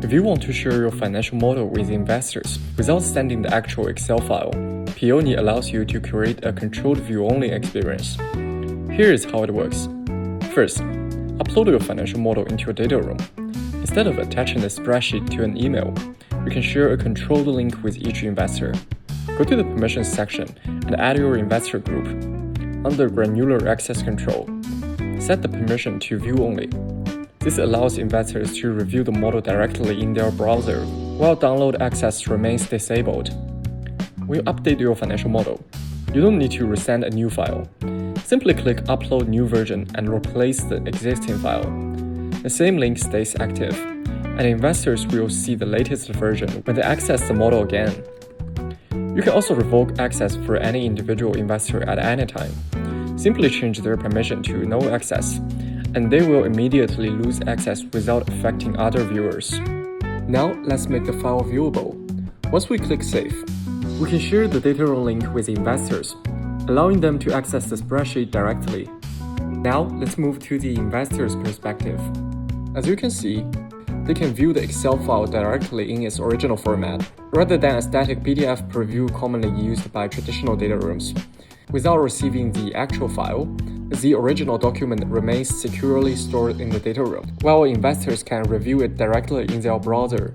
If you want to share your financial model with investors without sending the actual Excel file, Peony allows you to create a controlled view-only experience. Here is how it works. First, upload your financial model into your data room. Instead of attaching the spreadsheet to an email, you can share a controlled link with each investor. Go to the Permissions section and add your investor group. Under Granular Access Control, set the permission to View Only. This allows investors to review the model directly in their browser, while download access remains disabled. When you update your financial model, you don't need to resend a new file. Simply click Upload New Version and replace the existing file. The same link stays active, and investors will see the latest version when they access the model again. You can also revoke access for any individual investor at any time. Simply change their permission to No Access, and they will immediately lose access without affecting other viewers. Now let's make the file viewable. Once we click Save, we can share the data room link with investors, allowing them to access the spreadsheet directly. Now let's move to the investor's perspective. As you can see, they can view the Excel file directly in its original format, rather than a static PDF preview commonly used by traditional data rooms. Without receiving the actual file, the original document remains securely stored in the data room, while investors can review it directly in their browser.